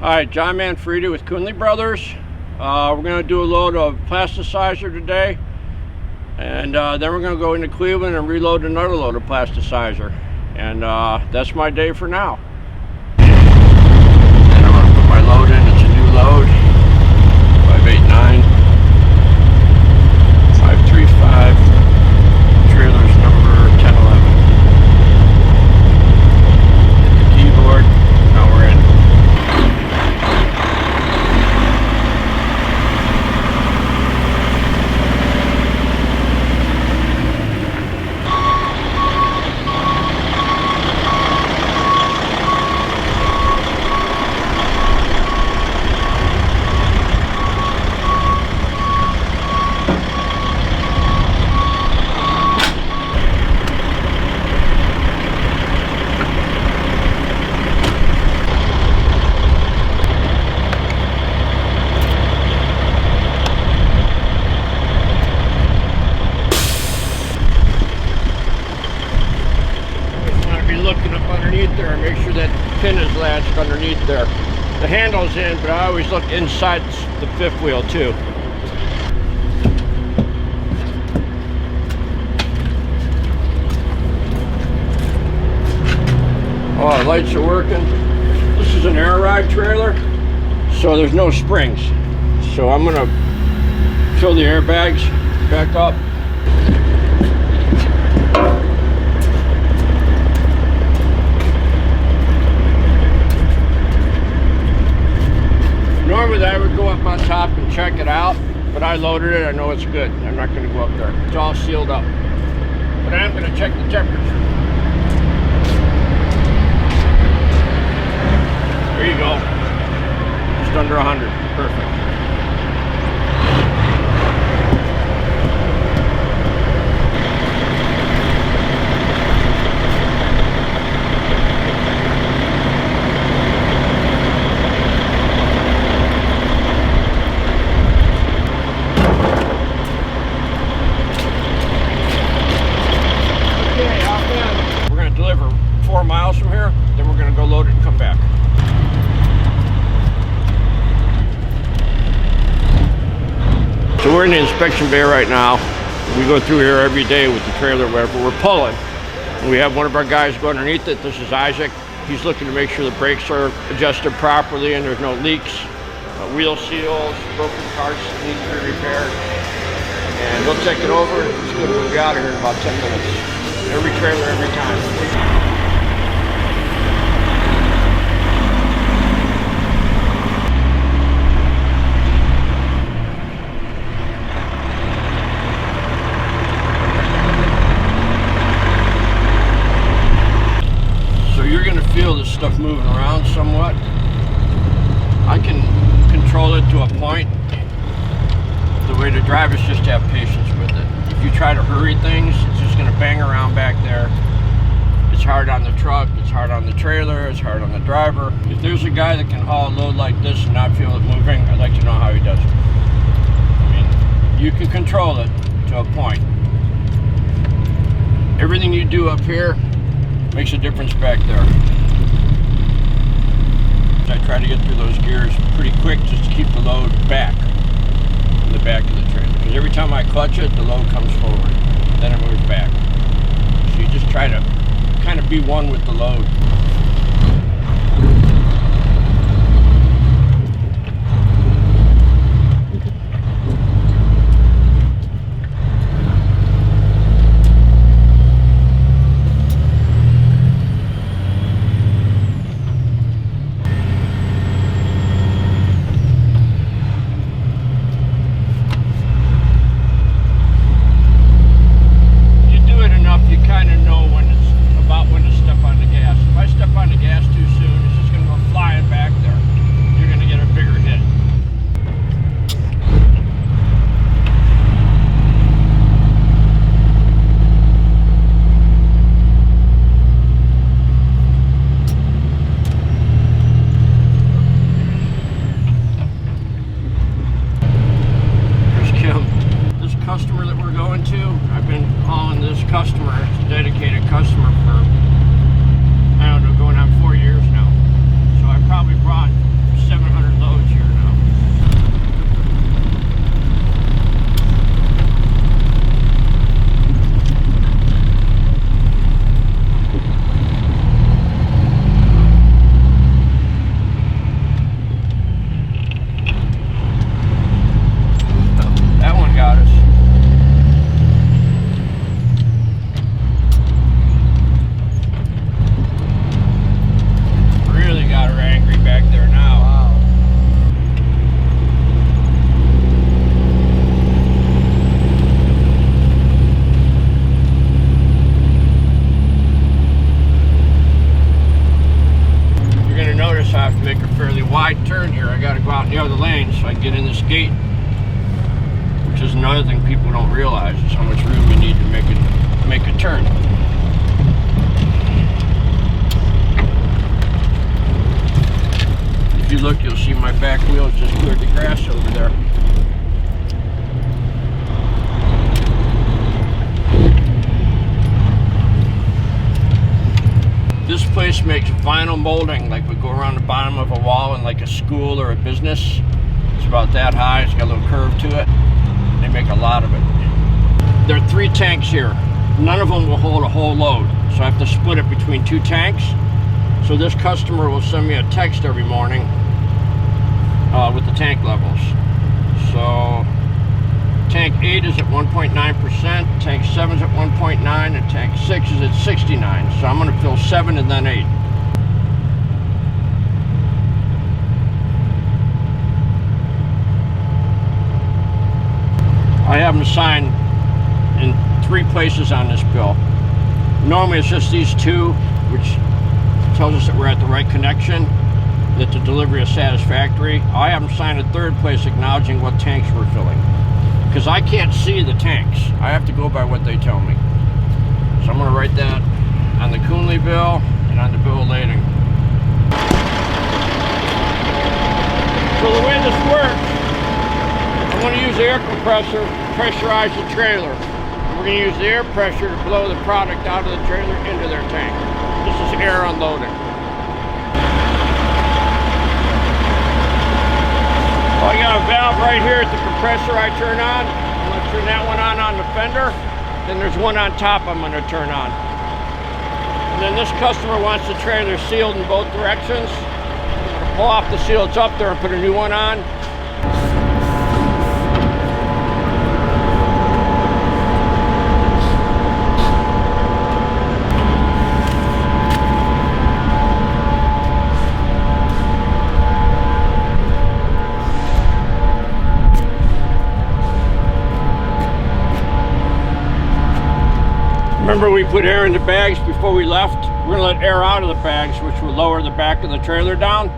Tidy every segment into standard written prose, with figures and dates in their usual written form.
Alright, John Manfredi with Kuhnle Brothers. We're going to do a load of plasticizer today, and then we're going to go into Cleveland and reload another load of plasticizer. And that's my day for now. And I'm going to put my load in. It's a new load. 589 535. Trailer's number 1011. Hit the keyboard. Now we're in. Looking up underneath there and make sure that pin is latched underneath there. The handle's in, but I always look inside the fifth wheel too. Oh, the lights are working. This is an air ride trailer, so there's no springs. So I'm gonna fill the airbags back up. Normally I would go up on top and check it out, but I loaded it. I know it's good. I'm not going to go up there. It's all sealed up. But I am going to check the temperature. There you go. Just under 100. Perfect. Deliver 4 miles from here, then we're going to go load it and come back. So we're in the inspection bay right now. We go through here every day with the trailer, wherever we're pulling. And we have one of our guys go underneath it. This is Isaac. He's looking to make sure the brakes are adjusted properly and there's no leaks, wheel seals, broken parts that need to be repaired. And we'll check it over. It's going to be out of here in about 10 minutes. Every trailer, every time. So you're going to feel this stuff moving around somewhat. I can control it to a point. The way to drive is just to have patience with it. If you try to hurry things, it's just going to bang around back there. It's hard on the truck, it's hard on the trailer, it's hard on the driver. If there's a guy that can haul a load like this and not feel it moving, I'd like to know how he does it. I mean, you can control it to a point. Everything you do up here makes a difference back there. I try to get through those gears pretty quick just to keep the load back in the back of the trailer. Because every time I clutch it, the load comes forward. Then it moves back. So you just try to kind of be one with the load. You kind of know when to step on the gas. If I step fairly wide turn here. I got to go out in the other lane so I can get in this gate, which is another thing people don't realize is how much room you need to make a turn. If you look, you'll see my back wheels just cleared the grass over there. This place makes vinyl molding, like we go around the bottom of a wall in like a school or a business. It's about that high, it's got a little curve to it. They make a lot of it. There are 3 tanks here. None of them will hold a whole load, so I have to split it between 2 tanks. So this customer will send me a text every morning with the tank levels. So tank 8 is at 1.9%, tank 7 is at 1.9, and tank 6 is at 69. So I'm going to fill 7 and then 8. I have them signed in 3 places on this bill. Normally it's just these 2, which tells us that we're at the right connection, that the delivery is satisfactory. I have them sign a 3rd place acknowledging what tanks we're filling, because I can't see the tanks. I have to go by what they tell me. So I'm going to write that on the Kuhnle bill and on the bill of lading. So the way this works, I'm going to use the air compressor to pressurize the trailer. We're going to use the air pressure to blow the product out of the trailer into their tank. This is air unloading. Well, I got a valve right here at the compressor I turn on. I'm going to turn that one on the fender. Then there's one on top I'm going to turn on. And then this customer wants the trailer sealed in both directions. I'm going to pull off the seal that's up there and put a new one on. Remember, we put air in the bags before we left. We're going to let air out of the bags, which will lower the back of the trailer down.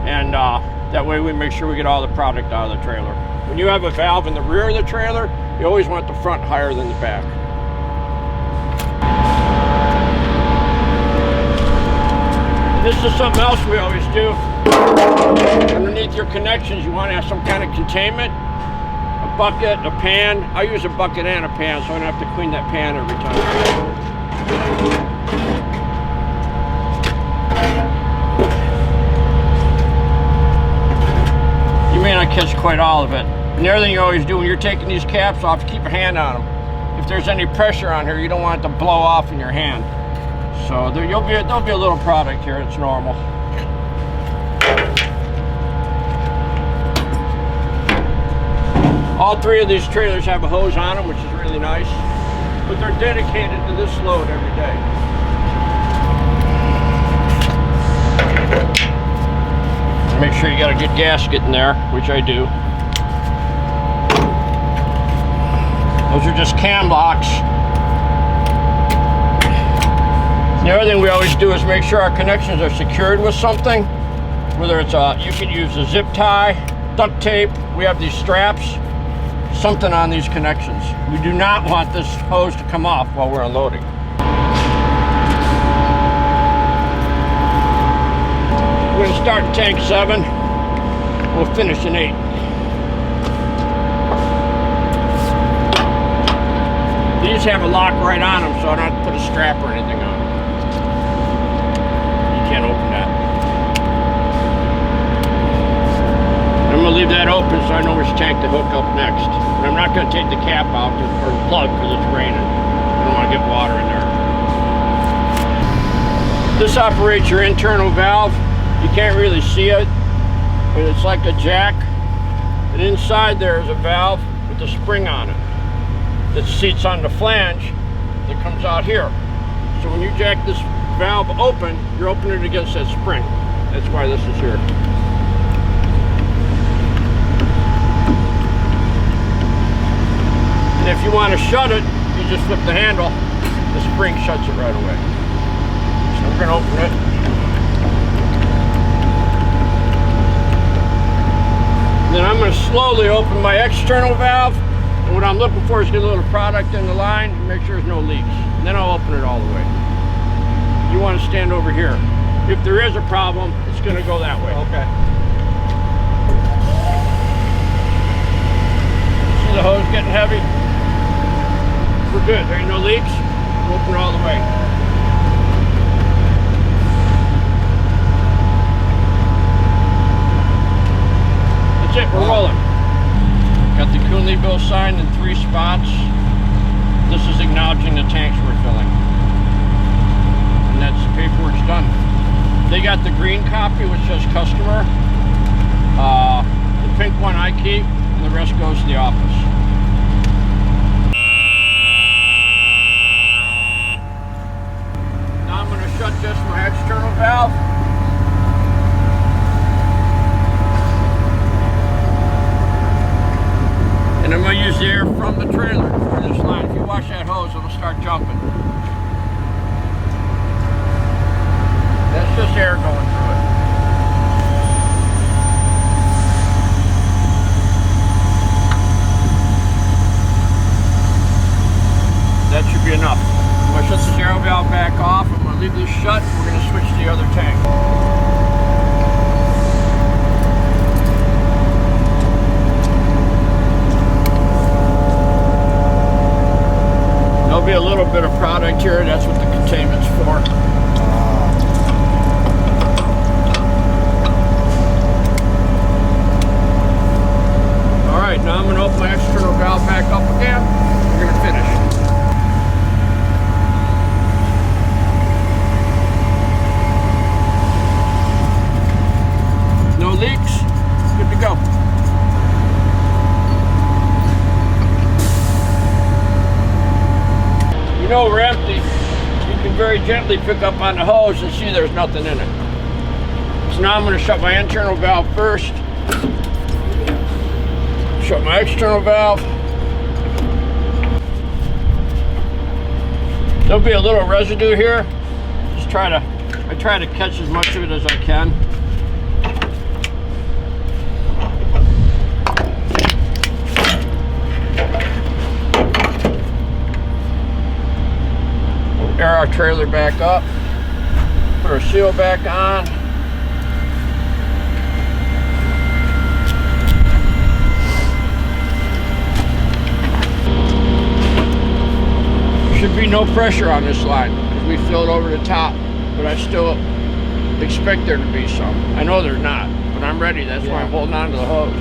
And that way we make sure we get all the product out of the trailer. When you have a valve in the rear of the trailer, you always want the front higher than the back. And this is something else we always do. Underneath your connections, you want to have some kind of containment. A bucket, a pan. I use a bucket and a pan, so I don't have to clean that pan every time. You may not catch quite all of it. And the other thing you always do when you're taking these caps off, keep a hand on them. If there's any pressure on here, you don't want it to blow off in your hand. So there'll be a little product here. It's normal. All 3 of these trailers have a hose on them, which is really nice, but they're dedicated to this load every day. Make sure you got a good gasket in there, which I do. Those are just cam locks. The other thing we always do is make sure our connections are secured with something, whether it's you can use a zip tie, duct tape. We have these straps. Something on these connections. We do not want this hose to come off while we're unloading. We're going to start in tank 7. We'll finish in 8. These have a lock right on them, so I don't have to put a strap or anything on them. You can't open that. I'm going to leave that open so I know which tank to hook up next. And I'm not going to take the cap out or the plug because it's raining. I don't want to get water in there. This operates your internal valve. You can't really see it, but it's like a jack. And inside there is a valve with a spring on it that seats on the flange that comes out here. So when you jack this valve open, you're opening it against that spring. That's why this is here. And if you want to shut it, you just flip the handle, the spring shuts it right away. So we're going to open it. open my external valve, and what I'm looking for is get a little product in the line and make sure there's no leaks. And then I'll open it all the way. You want to stand over here. If there is a problem, it's going to go that way. Okay. See the hose getting heavy? We're good. There ain't no leaks. Open it all the way. That's it. We're rolling. Got the Kuhnle Bro sign in 3 spots. This is acknowledging the tanks we're filling. And that's the paperwork's done. They got the green copy which says customer. The pink one I keep, and the rest goes to the office. Now I'm going to shut just my external valve. And I'm going to use the air from the trailer for this line. If you watch that hose, it'll start jumping. That's just air going through it. That should be enough. I'm going to shut this air valve back off. I'm going to leave this shut. We're going to switch to the other tank. There'll be a little bit of product here. That's what the containment's for. All right, now I'm going to open my external valve back up again. We're going to finish. No leaks. Good to go. You know we're empty. You can very gently pick up on the hose and see there's nothing in it. So now I'm going to shut my internal valve first. Shut my external valve. There'll be a little residue here. I try to catch as much of it as I can. We'll air our trailer back up. Put our seal back on. Should be no pressure on this line because we filled over the top, but I still expect there to be some. I know there's not, but I'm ready. That's why I'm holding on to the hose.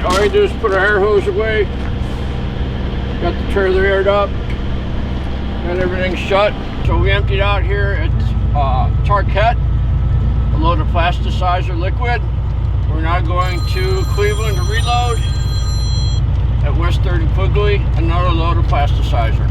All we do is put our air hose away. Got the trailer aired up. Got everything shut. So we emptied out here at Tarquette a load of plasticizer liquid. We're now going to Cleveland to reload. At West 3rd and Kuhnle, another load of plasticizer.